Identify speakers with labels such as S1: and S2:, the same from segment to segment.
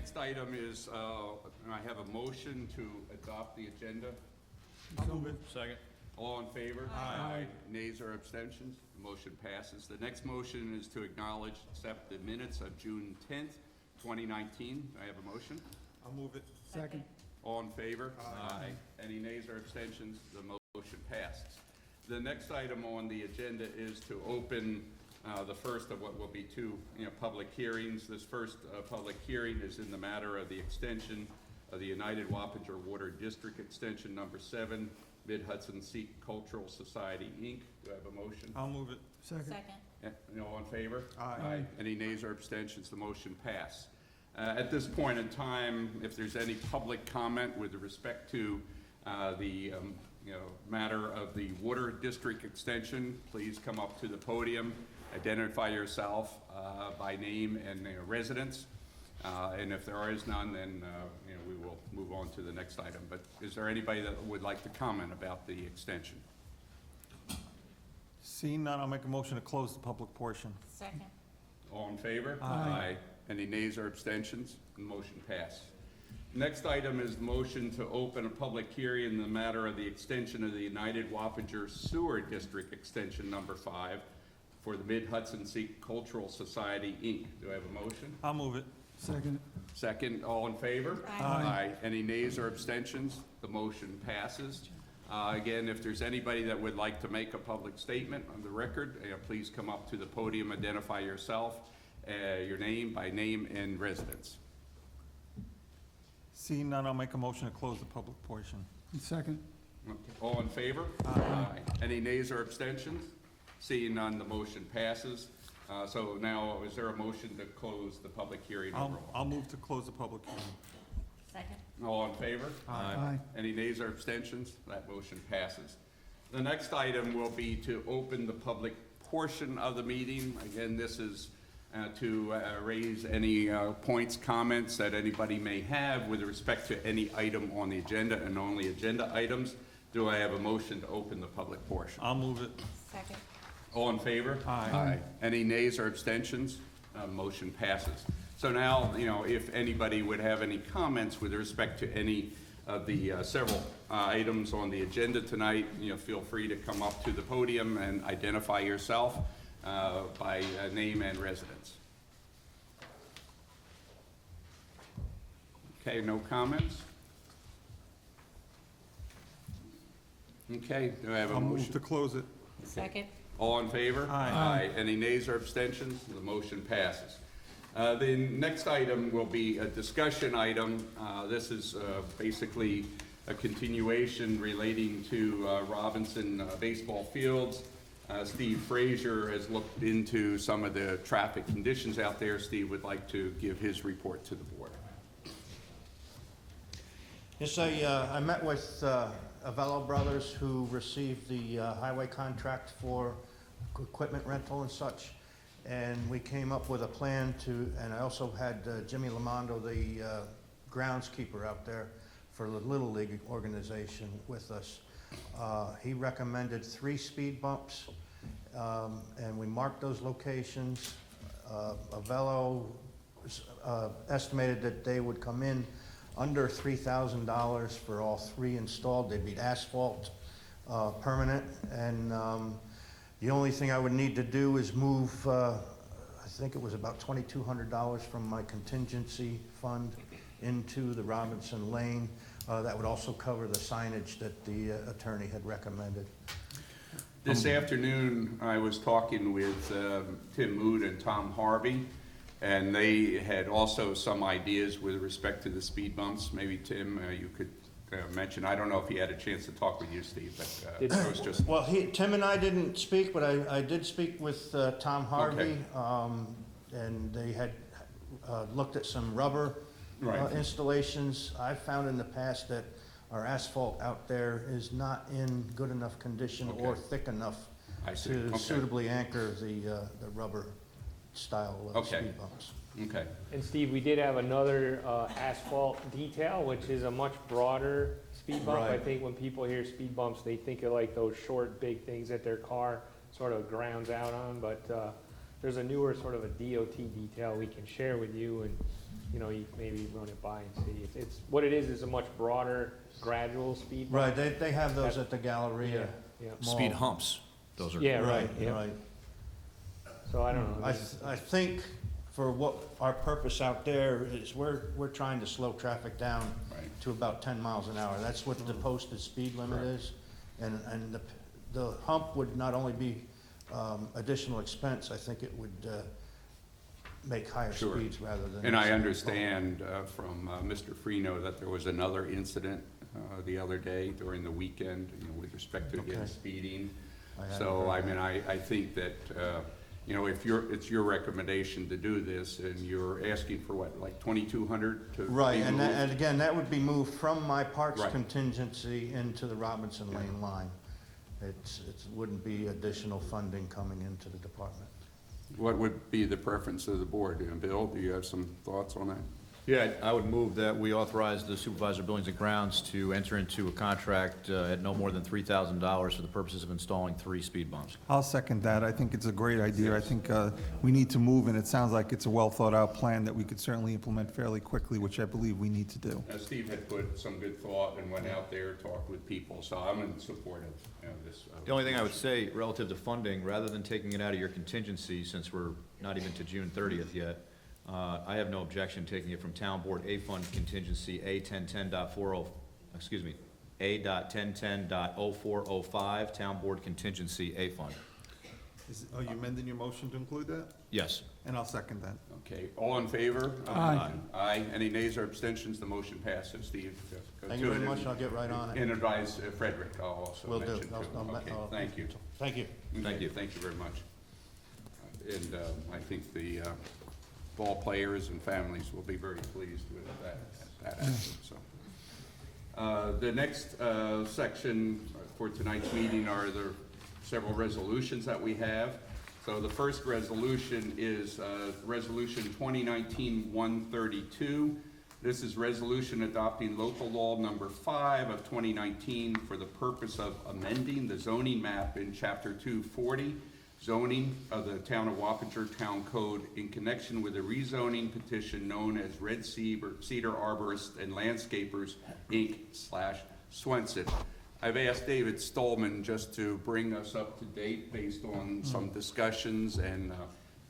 S1: next item is, I have a motion to adopt the agenda.
S2: I'll move it.
S3: Second.
S1: All in favor?
S2: Aye.
S1: Nays or abstentions? The motion passes. The next motion is to acknowledge, accept the minutes of June 10th, 2019. I have a motion.
S2: I'll move it.
S4: Second.
S1: All in favor? Aye. Any nays or abstentions? The motion passes. The next item on the agenda is to open the first of what will be two, public hearings. This first public hearing is in the matter of the extension of the United Wappinger Water District Extension Number 7, Mid-Hudson Sikh Cultural Society, Inc. Do I have a motion?
S2: I'll move it.
S4: Second.
S1: All in favor?
S2: Aye.
S1: Any nays or abstentions? The motion pass. At this point in time, if there's any public comment with respect to the matter of the water district extension, please come up to the podium, identify yourself by name and residence. And if there is none, then we will move on to the next item. But is there anybody that would like to comment about the extension?
S2: Seeing none, I'll make a motion to close the public portion.
S4: Second.
S1: All in favor?
S2: Aye.
S1: Any nays or abstentions? The motion passed. Next item is motion to open a public hearing in the matter of the extension of the United Wappinger Sewer District Extension Number 5 for the Mid-Hudson Sikh Cultural Society, Inc. Do I have a motion?
S2: I'll move it.
S4: Second.
S1: Second, all in favor?
S4: Aye.
S1: Any nays or abstentions? The motion passes. Again, if there's anybody that would like to make a public statement on the record, please come up to the podium, identify yourself, your name by name and residence.
S2: Seeing none, I'll make a motion to close the public portion.
S4: Second.
S1: Okay. All in favor?
S2: Aye.
S1: Any nays or abstentions? Seeing none, the motion passes. So now, is there a motion to close the public hearing overall?
S2: I'll move to close the public hearing.
S4: Second.
S1: All in favor?
S4: Aye.
S1: Any nays or abstentions? That motion passes. The next item will be to open the public portion of the meeting. Again, this is to raise any points, comments that anybody may have with respect to any item on the agenda and only agenda items. Do I have a motion to open the public portion?
S2: I'll move it.
S4: Second.
S1: All in favor?
S2: Aye.
S1: Any nays or abstentions? Motion passes. So now, if anybody would have any comments with respect to any of the several items on the agenda tonight, feel free to come up to the podium and identify yourself by name and residence. Okay, no comments? Okay, do I have a
S2: I'll move
S1: motion?
S2: to close it.
S4: Second.
S1: All in favor?
S2: Aye.
S1: Any nays or abstentions? The motion passes. The next item will be a discussion item. This is basically a continuation relating to Robinson baseball fields. Steve Frazier has looked into some of the traffic conditions out there. Steve would like to give his report to the board.
S5: Yes, I met with Avello Brothers, who received the highway contract for equipment rental and such, and we came up with a plan to, and I also had Jimmy Lamondo, the groundskeeper out there for the Little League organization with us. He recommended 3 speed bumps, and we marked those locations. Avello estimated that they would come in under $3,000 for all 3 installed. They'd be asphalt, permanent, and the only thing I would need to do is move, I think it was about $2,200 from my contingency fund into the Robinson Lane. That would also cover the signage that the attorney had recommended.
S1: This afternoon, I was talking with Tim Mood and Tom Harvey, and they had also some ideas with respect to the speed bumps. Maybe, Tim, you could mention. I don't know if he had a chance to talk with you, Steve, but it was just...
S5: Well, Tim and I didn't speak, but I did speak with Tom Harvey, and they had looked at some rubber installations. I've found in the past that our asphalt out there is not in good enough condition or thick enough to suitably anchor the rubber style of speed bumps.
S1: Okay.
S3: And Steve, we did have another asphalt detail, which is a much broader speed bump. I
S5: Right.
S3: think when people hear speed bumps, they think of like those short, big things that their car sort of grounds out on, but there's a newer sort of a DOT detail we can share with you, and you know, you maybe run it by and see. It's, what it is a much broader gradual speed bump.
S5: Right, they have those at the Galleria
S3: Yeah,
S5: Mall.
S6: Speed humps, those are.
S3: yeah, right, yeah.
S5: Right.
S3: So I don't know.
S5: I think for what our purpose out there is, we're trying to slow traffic down
S1: Right.
S5: to about 10 miles an hour. That's what the posted speed limit
S1: Correct.
S5: is. And the hump would not only be additional expense, I think it would make higher
S1: Sure.
S5: speeds rather than.
S1: And I understand from Mr. Freno that there was another incident the other day during the weekend, you know, with respect to, again,
S5: Okay.
S1: speeding.
S5: I hadn't
S1: So,
S5: heard
S1: I
S5: that.
S1: mean, I think that, you know, if it's your recommendation to do this, and you're asking for what, like 2,200 to be
S5: Right, and
S1: moved?
S5: and again, that would be moved from my parks
S1: Right.
S5: contingency into the Robinson
S1: Yeah.
S5: Lane line. It wouldn't be additional funding coming into the department.
S1: What would be the preference of the board? Bill, do you have some thoughts on that?
S6: Yeah, I would move that we authorize the supervisor of buildings and grounds to enter into a contract at no more than $3,000 for the purposes of installing 3 speed bumps.
S2: I'll second that. I think it's a great idea. I think we need to move, and it sounds like it's a well-thought-out plan that we could certainly implement fairly quickly, which I believe we need to do.
S1: Now, Steve had put some good thought and went out there, talked with people, so I'm in support of, you know, this.
S6: The only thing I would say relative to funding, rather than taking it out of your contingency, since we're not even to June 30th yet, I have no objection taking it from Town Board A Fund contingency A.1010.40, excuse me, A.1010.0405, Town Board contingency A Fund.
S2: Are you amending your motion to include that?
S6: Yes.
S2: And I'll second that.
S1: Okay, all in favor?
S4: Aye.
S1: Aye. Any nays or abstentions? The motion passes. Steve? go
S5: Thank you
S1: to
S5: very
S1: it
S5: much,
S1: and-
S5: I'll get right on it.
S1: And advise Frederick, I'll also
S5: Will do.
S1: mention too. Okay, thank you.
S5: Thank you.
S6: Thank you.
S1: Thank you very much. And I think the ball players and families will be very pleased with that action, so. The next section for tonight's meeting are the several resolutions that we have. So the first resolution is Resolution 2019-132. This is resolution adopting local law number 5 of 2019 for the purpose of amending the zoning map in Chapter 240, zoning of the Town of Wappinger Town Code in connection with a rezoning petition known as Red Cedar Arborists and Landscapers, Inc. /Swenson. I've asked David Stallman just to bring us up to date based on some discussions and,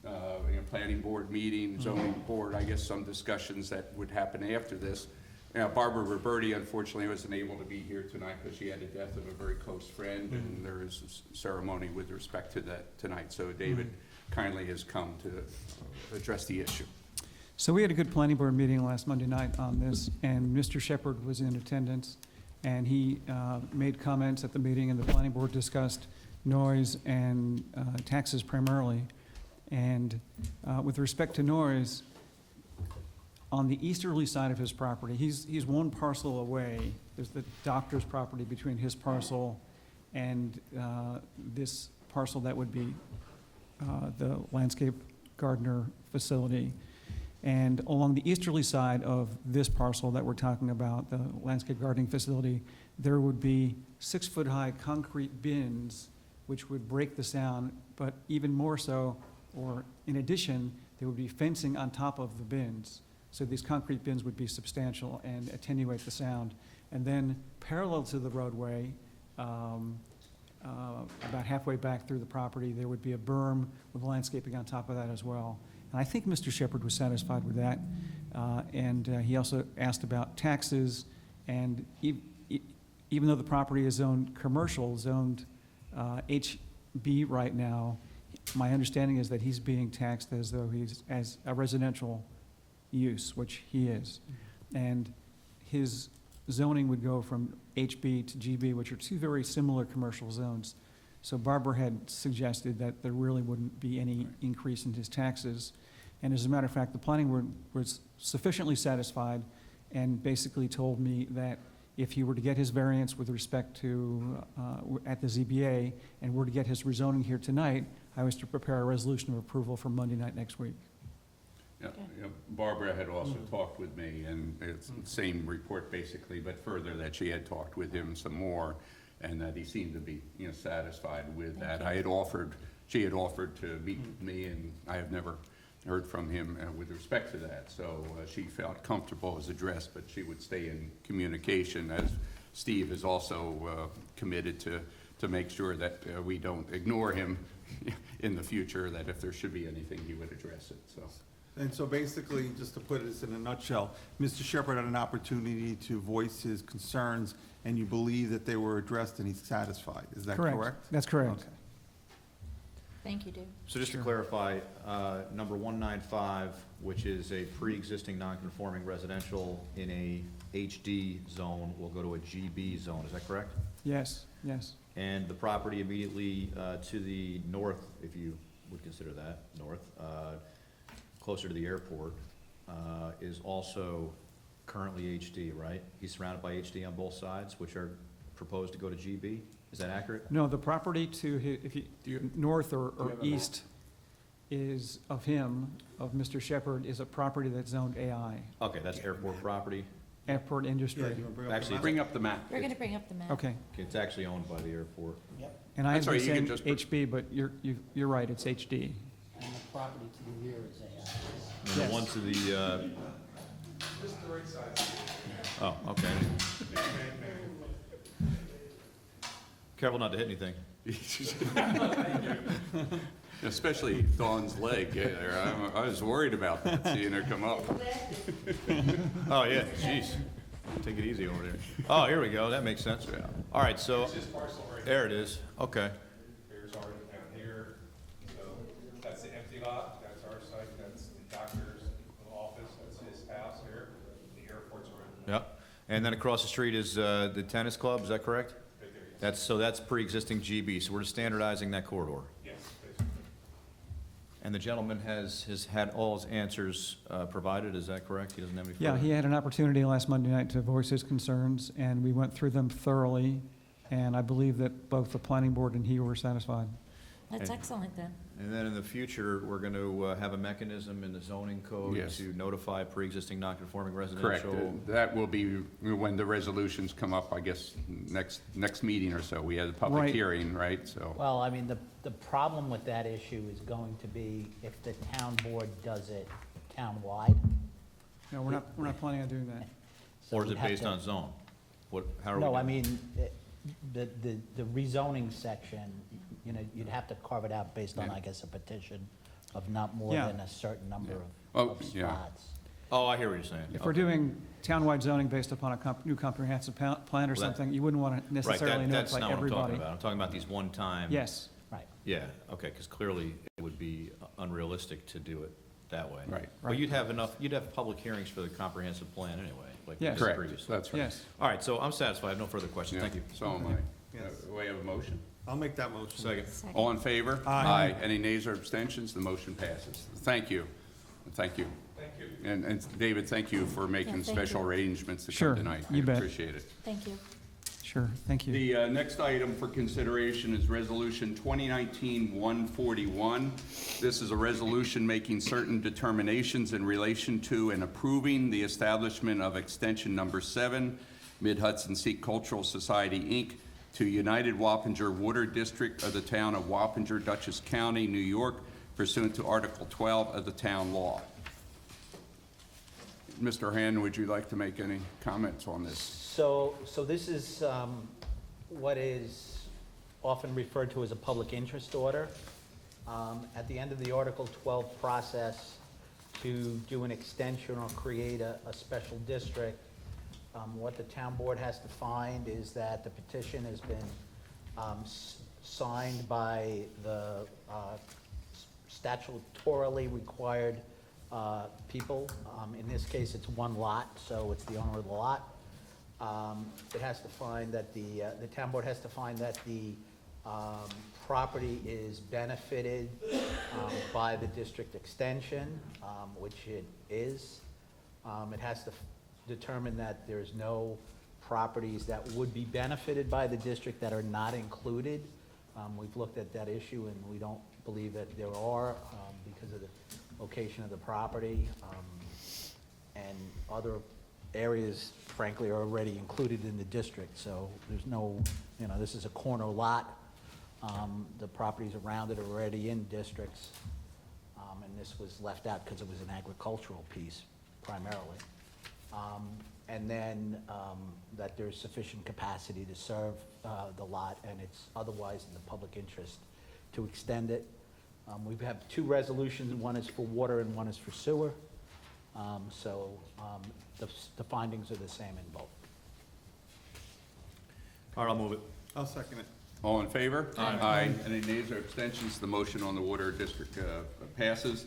S1: you know, planning board meeting, zoning board, I guess some discussions that would happen after this. Now, Barbara Roberti unfortunately wasn't able to be here tonight because she had the death of a very close friend, and there is a ceremony with respect to that tonight. So David kindly has come to address the issue.
S7: So we had a good planning board meeting last Monday night on this, and Mr. Shepherd was in attendance, and he made comments at the meeting, and the planning board discussed noise and taxes primarily. And with respect to noise, on the easterly side of his property, he's one parcel away. There's the doctor's property between his parcel and this parcel that would be the landscape gardener facility. And along the easterly side of this parcel that we're talking about, the landscape gardening facility, there would be 6-foot-high concrete bins which would break the sound, but even more so, or in addition, there would be fencing on top of the bins. So these concrete bins would be substantial and attenuate the sound. And then parallel to the roadway, about halfway back through the property, there would be a berm with landscaping on top of that as well. And I think Mr. Shepherd was satisfied with that. And he also asked about taxes, and even though the property is zoned commercial, zoned HB right now, my understanding is that he's being taxed as though he's as a residential use, which he is. And his zoning would go from HB to GB, which are two very similar commercial zones. So Barbara had suggested that there really wouldn't be any increase in his taxes. And as a matter of fact, the planning board was sufficiently satisfied and basically told me that if he were to get his variance with respect to, at the ZBA, and were to get his rezoning here tonight, I was to prepare a resolution of approval for Monday night next week.
S1: Yeah, yeah, Barbara had also talked with me, and it's the same report basically, but further that she had talked with him some more, and that he seemed to be, you know, satisfied with that. She had offered to meet with me, and I have never heard from him with respect to that. So she felt comfortable as addressed, but she would stay in communication, as Steve is also committed to make sure that we don't ignore him in the future, that if there should be anything, he would address it, so.
S2: And so basically, just to put this in a nutshell, Mr. Shepherd had an opportunity to voice his concerns, and you believe that they were addressed and he's satisfied. Is that correct?
S7: That's correct.
S2: Okay.
S4: Thank you, Dave.
S6: So just to clarify, number 195, which is a pre-existing non-conforming residential in a HD zone, will go to a GB zone, is that correct?
S7: Yes, yes.
S6: And the property immediately to the north, if you would consider that north, closer to the airport, is also currently HD, right? He's surrounded by HD on both sides, which are proposed to go to GB. Is that accurate?
S7: No, the property to, if you, north or east is of him, of Mr. Shepherd, is a property that's zoned AI,
S6: Okay, that's airport property.
S7: airport
S2: Yeah,
S7: industry.
S2: you wanna bring up the
S6: Actually,
S2: map?
S1: Bring up the map.
S4: We're gonna bring up the map.
S7: Okay,
S6: It's actually owned by the airport.
S7: and I
S1: That's
S7: have
S1: all
S7: been
S1: right, you
S7: saying
S1: can just put-
S7: HB, but you're right, it's HD.
S8: And the property to the rear is AI.
S6: And the
S7: Yes.
S6: one to the, oh, okay. Careful not to hit anything.
S1: Especially Dawn's leg there. I was worried about that, seeing her come up.
S6: Oh, yeah, jeez. Take it easy over there. Oh, here we go, that makes sense. All right, so, there it is, okay.
S9: There's ours down here, so that's the empty lot, that's our site, that's the doctor's office, that's his house here, the airport's around
S6: Yep. And then across the street is the tennis club, is that correct?
S9: right there.
S6: So that's pre-existing GB, so we're just standardizing that corridor.
S9: Yes, basically.
S6: And the gentleman has had all his answers provided, is that correct? He doesn't have any further?
S7: Yeah, he had an opportunity last Monday night to voice his concerns, and we went through them thoroughly, and I believe that both the planning board and he were satisfied.
S4: That's
S6: Okay.
S4: excellent then.
S6: And then in the future, we're going to have a mechanism in the zoning code
S1: Yes.
S6: to notify pre-existing non-conforming
S1: Correct.
S6: residential.
S1: That will be when the resolutions come up, I guess, next meeting or so. We had a public
S7: Right.
S1: hearing, right? So,
S8: Well, I mean, the problem with that issue is going to be if the town board does it town-wide.
S7: No, we're not planning on doing that.
S8: so
S6: Or is
S8: we'd
S6: it
S8: have
S6: based
S8: to-
S6: on zone? How are we
S8: No,
S6: doing?
S8: I mean, the rezoning section, you know, you'd have to carve it out based on,
S1: Yeah.
S8: I guess, a petition of not more
S7: Yeah.
S8: than a certain number
S1: Oh,
S8: of
S1: yeah.
S8: spots.
S6: Oh, I hear what you're saying.
S7: If we're
S6: Okay.
S7: doing townwide zoning based upon a new comprehensive plan or
S6: Well, that-
S7: something, you wouldn't want to
S6: Right,
S7: necessarily
S6: that's
S7: notify
S6: not what I'm talking
S7: everybody.
S6: about. I'm talking about these one-time.
S7: Yes,
S8: Right.
S6: Yeah, okay, because clearly it would be unrealistic to do it that way.
S1: Right.
S6: But you'd have public hearings for the comprehensive plan anyway, like we
S7: Yes.
S6: did
S1: correct,
S6: previously.
S1: that's right.
S7: yes.
S6: All right, so I'm satisfied, I have no further questions,
S1: Yeah,
S6: thank you.
S1: So am I.
S2: Yes.
S1: We have a motion?
S2: I'll make that motion.
S6: Second.
S4: Second.
S1: All in favor?
S2: Aye.
S1: Any nays or abstentions? The motion passes. Thank you. Thank you.
S9: Thank you.
S1: And David, thank you for making
S4: thank
S1: special
S4: you.
S1: arrangements to
S7: Sure,
S1: come tonight.
S7: you bet.
S1: I appreciate it.
S4: Thank you.
S7: Sure, thank you.
S1: The next item for consideration is Resolution 2019-141. This is a resolution making certain determinations in relation to and approving the establishment of Extension Number 7, Mid-Hudson Sikh Cultural Society, Inc., to United Wappinger Water District of the Town of Wappinger, Dutchess County, New York, pursuant to Article 12 of the town law. Mr. Han, would you like to make any comments on this?
S8: So this is what is often referred to as a public interest order. At the end of the Article 12 process, to do an extension or create a special district, what the town board has to find is that the petition has been signed by the statutorily required people. In this case, it's one lot, so it's the owner of the lot. It has to find that the town board has to find that the property is benefited by the district extension, which it is. It has to determine that there's no properties that would be benefited by the district that are not included. We've looked at that issue, and we don't believe that there are because of the location of the property. And other areas, frankly, are already included in the district, so there's no, you know, this is a corner lot. The properties around it are already in districts. and this was left out because it was an agricultural piece primarily. And then that there's sufficient capacity to serve the lot, and it's otherwise in the public interest to extend it. We have two resolutions, one is for water and one is for sewer. So the findings are the same in both.
S6: All right, I'll move it.
S2: I'll second it.
S1: All in favor? Aye. Any nays or abstentions? The motion on the water district passes.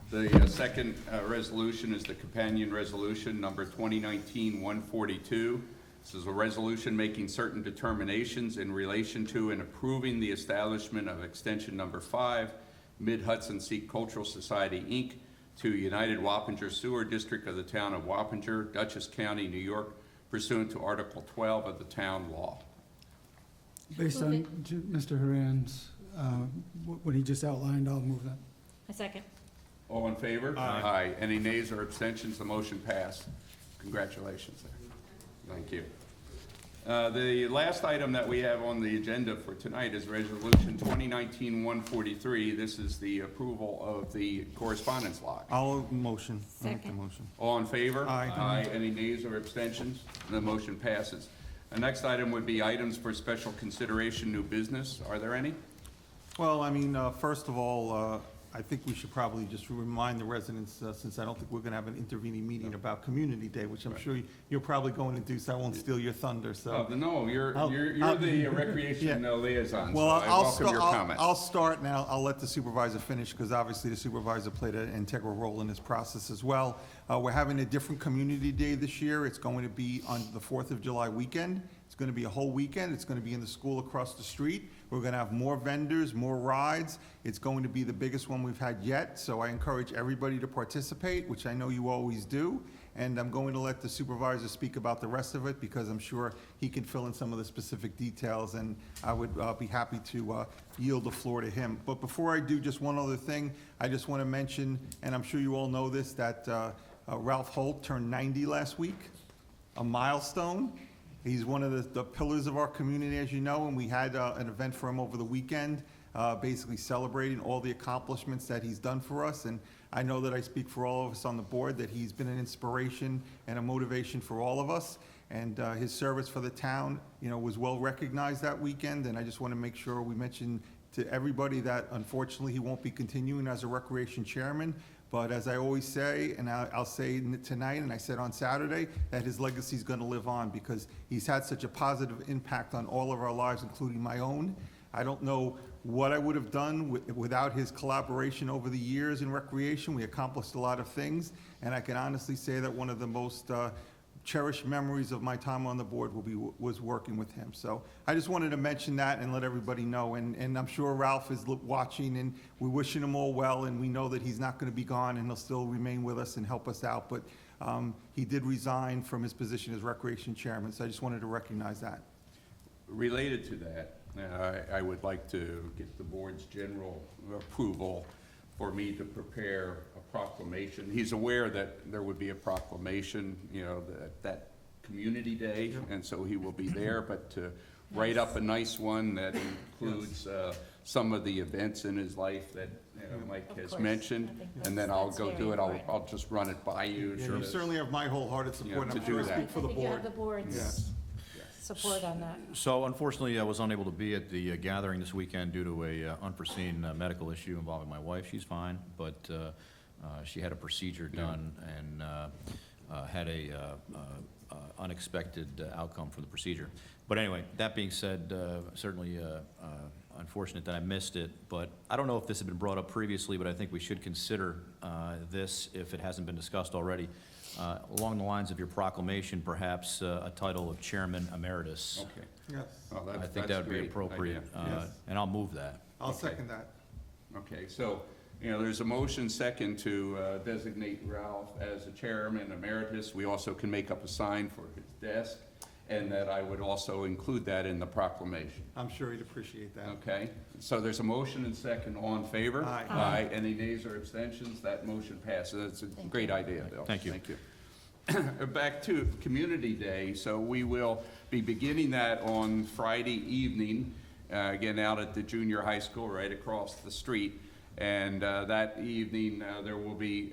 S1: The second resolution is the companion resolution, number 2019-142. This is a resolution making certain determinations in relation to and approving the establishment of extension number 5, Mid-Hudson Sikh Cultural Society, Inc., to United Wappinger Sewer District of the town of Wappinger, Dutchess County, New York, pursuant to Article 12 of the town law.
S10: Based
S4: Move
S10: on Mr. Haran's, what he just outlined, I'll move that.
S4: A second.
S1: All in favor? Aye. Any nays or abstentions? The motion passed. Congratulations there. Thank you. The last item that we have on the agenda for tonight is Resolution 2019-143. This is the approval of the correspondence log.
S2: I'll motion. I'll make the
S4: Second.
S2: motion.
S1: All in favor?
S2: Aye.
S1: Aye. Any nays or abstentions? The motion passes. The next item would be items for special consideration, new business. Are there any?
S2: Well, I mean, first of all, I think we should probably just remind the residents, since I don't think we're going to have an intervening meeting about Community Day, which I'm
S1: Right.
S2: sure you're probably going to do, so I won't steal your thunder, so.
S1: No, you're
S2: I'll-
S1: the recreation liaison, so
S2: Well,
S1: I welcome your
S2: I'll
S1: comments.
S2: start now. I'll let the supervisor finish, because obviously the supervisor played an integral role in this process as well. We're having a different Community Day this year. It's going to be on the 4th of July weekend. It's going to be a whole weekend. It's going to be in the school across the street. We're going to have more vendors, more rides. It's going to be the biggest one we've had yet, so I encourage everybody to participate, which I know you always do. And I'm going to let the supervisor speak about the rest of it, because I'm sure he can fill in some of the specific details, and I would be happy to yield the floor to him. But before I do, just one other thing. I just want to mention, and I'm sure you all know this, that Ralph Holt turned 90 last week, a milestone. He's one of the pillars of our community, as you know, and we had an event for him over the weekend, basically celebrating all the accomplishments that he's done for us. And I know that I speak for all of us on the board, that he's been an inspiration and a motivation for all of us. And his service for the town, was well recognized that weekend. And I just want to make sure we mention to everybody that unfortunately he won't be continuing as a recreation chairman. But as I always say, and I'll say tonight, and I said on Saturday, that his legacy is going to live on, because he's had such a positive impact on all of our lives, including my own. I don't know what I would have done without his collaboration over the years in recreation. We accomplished a lot of things, and I can honestly say that one of the most cherished memories of my time on the board was working with him. So I just wanted to mention that and let everybody know. And I'm sure Ralph is watching, and we're wishing him all well, and we know that he's not going to be gone, and he'll still remain with us and help us out. But he did resign from his position as recreation chairman, so I just wanted to recognize that.
S1: Related to that, I would like to get the board's general approval for me to prepare a proclamation. He's aware that there would be a proclamation, that Community Day, and so he will be there, but to write up a nice one that includes some of the events in his life that Mike
S4: Of
S1: has
S4: course.
S1: mentioned,
S4: I think
S1: and then I'll
S4: that's
S1: go
S4: very
S1: do it.
S4: important.
S1: I'll just run it by you.
S2: Yeah,
S1: so
S2: you
S1: that-
S2: certainly have my wholehearted support, and
S1: to
S2: I'm
S1: do
S2: sure I
S1: that.
S2: speak for the
S4: I think you have
S2: board.
S4: the board's
S2: Yes.
S4: support on that.
S6: So unfortunately, I was unable to be at the gathering this weekend due to a unforeseen medical issue involving my wife. She's fine, but she had a procedure done and had a unexpected outcome from the procedure. But anyway, that being said, certainly unfortunate that I missed it, but I don't know if this had been brought up previously, but I think we should consider this, if it hasn't been discussed already, along the lines of your proclamation, perhaps a title of Chairman Emeritus.
S1: Okay.
S2: Yes,
S1: Well,
S6: I
S1: that's
S6: think that would be
S1: great
S6: appropriate,
S1: idea.
S2: Yes.
S6: and I'll move that.
S2: I'll
S1: Okay.
S2: second that.
S1: Okay, so, there's a motion second to designate Ralph as a chairman emeritus. We also can make up a sign for his desk, and that I would also include that in the proclamation.
S2: I'm sure he'd appreciate that.
S1: Okay, so there's a motion and second. All in favor?
S2: Aye.
S1: Aye. Any nays or abstentions? That motion passes. It's a
S4: Thank
S1: great
S4: you.
S1: idea, Bill.
S6: Thank you.
S1: Thank you. Back to Community Day, so we will be beginning that on Friday evening, again, out at the junior high school right across the street. And that evening, there will be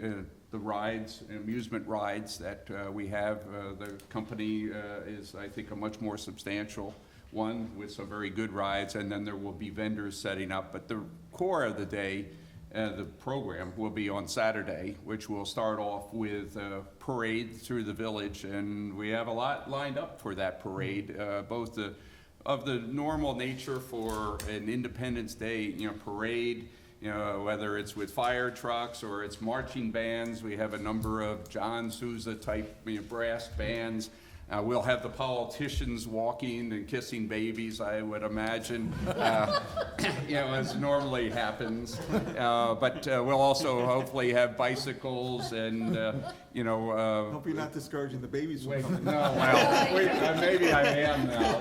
S1: the rides, amusement rides that we have. The company is, I think, a much more substantial one with some very good rides, and then there will be vendors setting up. But the core of the day, the program will be on Saturday, which will start off with a parade through the village, and we have a lot lined up for that parade, both of the normal nature for an Independence Day, parade, whether it's with fire trucks or it's marching bands. We have a number of John Sousa type brass bands. We'll have the politicians walking and kissing babies, I would imagine, as normally happens. But we'll also hopefully have bicycles and,
S2: Hope you're not discouraging the babies from coming.
S1: no, well, maybe I am now,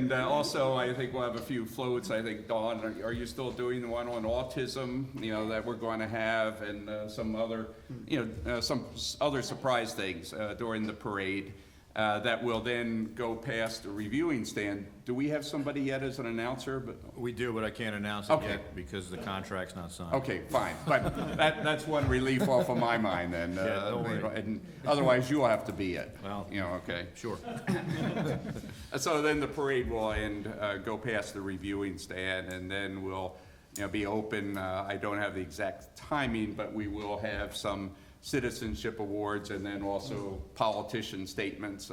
S1: but, also I think we'll have a few floats. I think, Dawn, are you still doing the one on autism, that we're going to have, and some other, some other surprise things during the parade that will then go past the reviewing stand. Do we have somebody yet as an announcer?
S6: We do, but I can't announce it
S1: Okay.
S6: yet because the contract's not signed.
S1: Okay, fine, but that's one relief off of my mind then.
S6: Yeah, don't worry.
S1: And otherwise, you'll have to be it.
S6: Well,
S1: Okay.
S6: sure.
S1: So then the parade will end, go past the reviewing stand, and then we'll, be open. I don't have the exact timing, but we will have some citizenship awards and then also politician statements,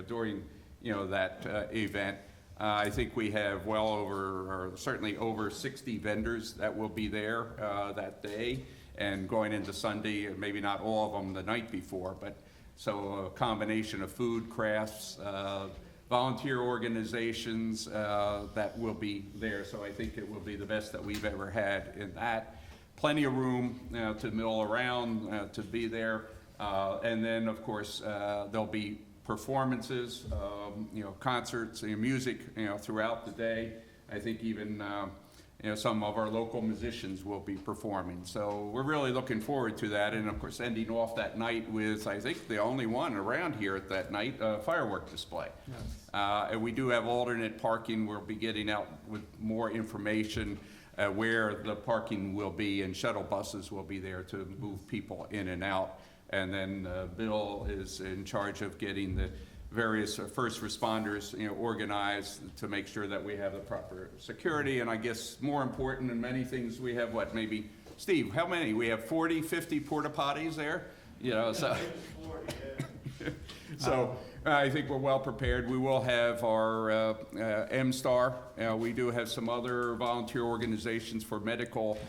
S1: during, that event. I think we have well over, or certainly over 60 vendors that will be there that day, and going into Sunday, maybe not all of them the night before, but so a combination of food, crafts, volunteer organizations that will be there. So I think it will be the best that we've ever had in that. Plenty of room to mill around, to be there. And then, of course, there'll be performances, concerts, music, throughout the day. I think even, some of our local musicians will be performing. So we're really looking forward to that. And of course, ending off that night with, I think, the only one around here at that night, firework display. And we do have alternate parking. We'll be getting out with more information where the parking will be, and shuttle buses will be there to move people in and out. And then Bill is in charge of getting the various first responders, organized to make sure that we have the proper security. And I guess more important than many things, we have what, maybe, Steve, how many? We have 40, 50 porta potties there? So. So I think we're well prepared. We will have our M-Star. We do have some other volunteer organizations for medical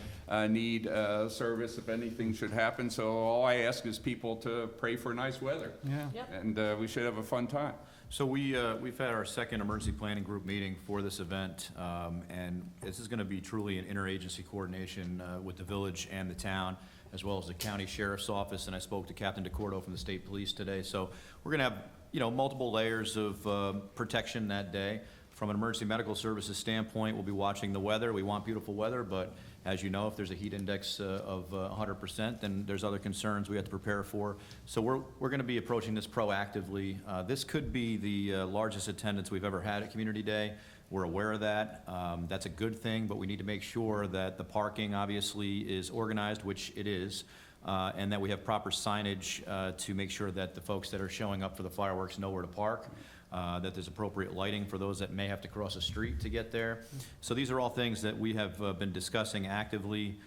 S1: need service if anything should happen. So all I ask is people to pray for nice weather.
S7: Yeah.
S4: Yep.
S1: And we should have a fun time.
S6: So we've had our second emergency planning group meeting for this event, and this is going to be truly an interagency coordination with the village and the town, as well as the county sheriff's office. And I spoke to Captain DeCordo from the state police today. So we're going to have, multiple layers of protection that day. From an emergency medical services standpoint, we'll be watching the weather. We want beautiful weather, but as you know, if there's a heat index of 100%, then there's other concerns we have to prepare for. So we're going to be approaching this proactively. This could be the largest attendance we've ever had at Community Day. We're aware of that. That's a good thing, but we need to make sure that the parking obviously is organized, which it is, and that we have proper signage to make sure that the folks that are showing up for the fireworks know where to park. That there's appropriate lighting for those that may have to cross a street to get there. So these are all things that we have been discussing actively.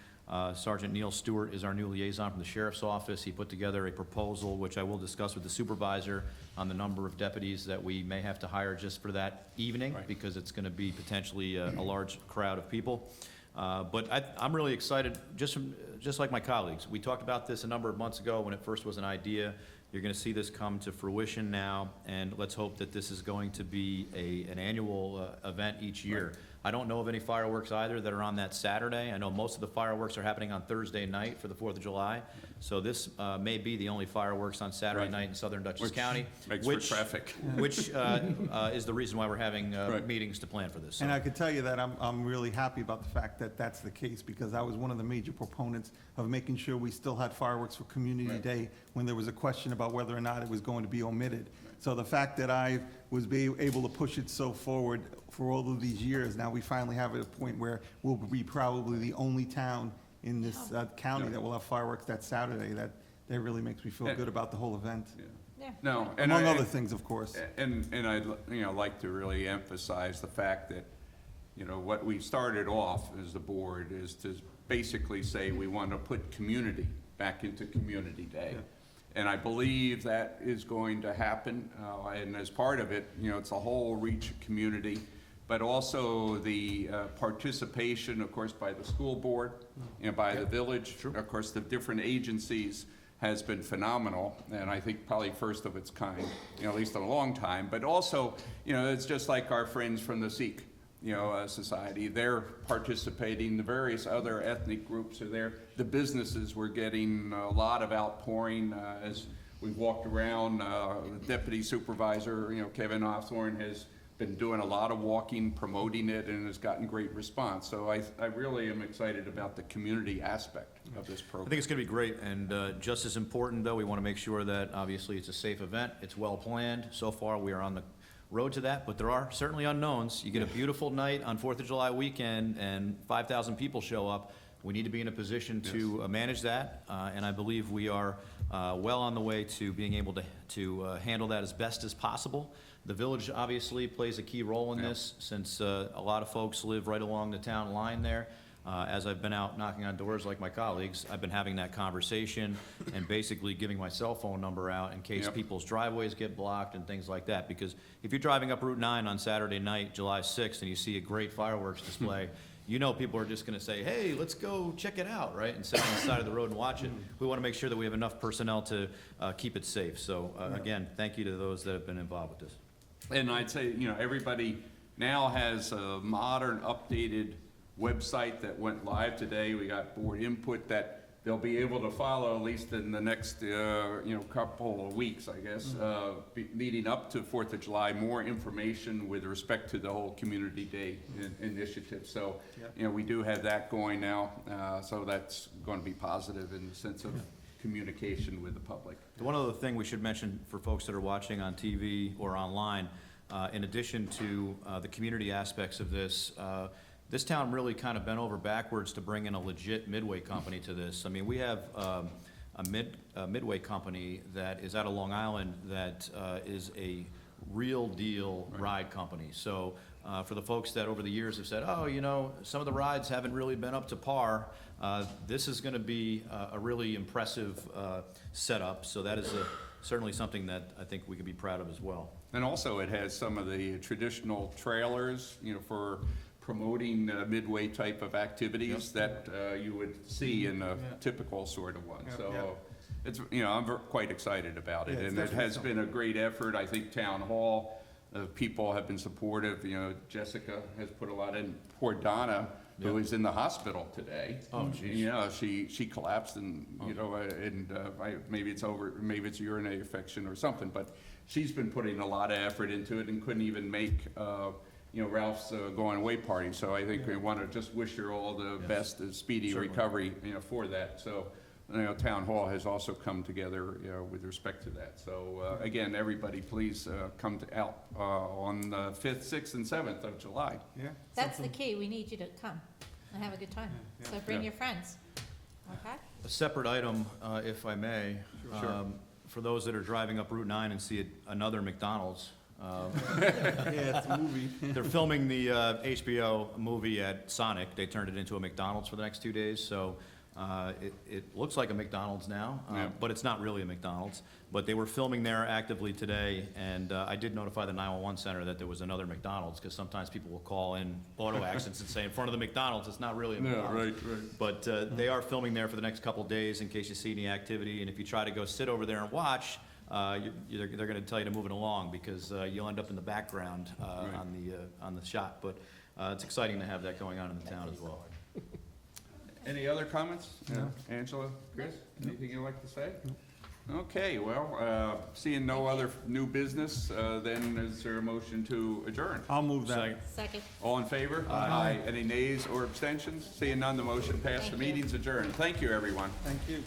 S6: Sergeant Neil Stewart is our new liaison from the sheriff's office. He put together a proposal, which I will discuss with the supervisor, on the number of deputies that we may have to hire just for that evening, because it's going to be potentially a large crowd of people. But I'm really excited, just like my colleagues. We talked about this a number of months ago when it first was an idea. You're going to see this come to fruition now, and let's hope that this is going to be an annual event each year. Right. I don't know of any fireworks either that are on that Saturday. I know most of the fireworks are happening on Thursday night for the 4th of July. So this may be the only fireworks on Saturday night in southern Dutchess County.
S1: Makes for traffic.
S6: Which is the reason why we're having meetings to plan for this. So.
S2: And I can tell you that I'm really happy about the fact that that's the case, because I was one of the major proponents of making sure we still had fireworks for Community Day when there was a question about whether or not it was going to be omitted. So the fact that I was able to push it so forward for all of these years, now we finally have it at a point where we'll be probably the only town in this county that will have fireworks that Saturday. That really makes me feel good about the whole event.
S4: Yeah.
S1: No, and
S2: Among
S1: I-
S2: other things, of course.
S1: And I'd, like to really emphasize the fact that, what we started off as the board is to basically say we want to put community back into Community Day. And I believe that is going to happen, and as part of it, it's a whole reach community, but also the participation, of course, by the school board, by the village. Of course, the different agencies has been phenomenal, and I think probably first of its kind, at least in a long time. But also, it's just like our friends from the Sikh, society. They're participating. The various other ethnic groups are there. The businesses were getting a lot of outpouring as we walked around. The Deputy Supervisor, Kevin Hawthorne, has been doing a lot of walking, promoting it, and has gotten great response. So I really am excited about the community aspect of this
S6: I
S1: program.
S6: think it's going to be great, and just as important, though, we want to make sure that obviously it's a safe event, it's well-planned. So far, we are on the road to that, but there are certainly unknowns. You get a beautiful night on 4th of July weekend, and 5,000 people show up. We need to be in a position to manage that, and I believe we are well on the way to being able to handle that as best as possible. The village obviously plays a key role in this, since a lot of folks live right along the town line there. As I've been out knocking on doors like my colleagues, I've been having that conversation and basically giving my cell phone number out in case people's driveways get blocked and things like that. Because if you're driving up Route 9 on Saturday night, July 6th, and you see a great fireworks display, people are just gonna say, hey, let's go check it out, right? And sit on the side of the road and watch it. We wanna make sure that we have enough personnel to keep it safe. So, again, thank you to those that have been involved with this.
S1: And I'd say, everybody now has a modern, updated website that went live today. We got board input that they'll be able to follow, at least in the next, couple of weeks, I guess, leading up to 4th of July, more information with respect to the whole Community Day initiative. So, we do have that going now, so that's going to be positive in the sense of communication with the public.
S6: One other thing we should mention for folks that are watching on TV or online, in addition to the community aspects of this, this town really kind of bent over backwards to bring in a legit midway company to this. I mean, we have a midway company that is out of Long Island that is a real deal ride company. So for the folks that over the years have said, oh, some of the rides haven't really been up to par, this is going to be a really impressive setup. So that is certainly something that I think we could be proud of as well.
S1: And also it has some of the traditional trailers, for promoting midway type of activities that you would see in a typical sort of one. So it's, I'm quite excited about it. And it has been a great effort. I think Town Hall, people have been supportive. Jessica has put a lot in. Poor Donna, who is in the hospital today.
S6: Oh, geez.
S1: She collapsed and, maybe it's urinary infection or something, but she's been putting a lot of effort into it and couldn't even make, Ralph's going away party. So I think we want to just wish her all the best, speedy recovery, for that. So, Town Hall has also come together, with respect to that. So, again, everybody, please come out on the 5th, 6th, and 7th of July.
S4: That's the key. We need you to come and have a good time. So bring your friends. Okay?
S6: A separate item, if I may. For those that are driving up Route 9 and see another McDonald's.
S2: It's a movie.
S6: They're filming the HBO movie at Sonic. They turned it into a McDonald's for the next 2 days, so it looks like a McDonald's now, but it's not really a McDonald's. But they were filming there actively today, and I did notify the 911 center that there was another McDonald's, because sometimes people will call in auto accidents and say, in front of the McDonald's, it's not really a McDonald's.
S1: right.
S6: But they are filming there for the next couple days in case you see any activity, and if you try to go sit over there and watch, they're going to tell you to move it along, because you'll end up in the background on the shot. But it's exciting to have that going on in the town as well.
S1: Any other comments? Angela, Chris, anything you'd like to say? Okay, well, seeing no other new business, then is there a motion to adjourn?
S2: I'll move that.
S4: Second.
S1: All in favor? Aye. Any nays or abstentions? Seeing none, the motion passed. The
S4: Thank you.
S1: meeting's adjourned. Thank you, everyone.
S2: Thank you.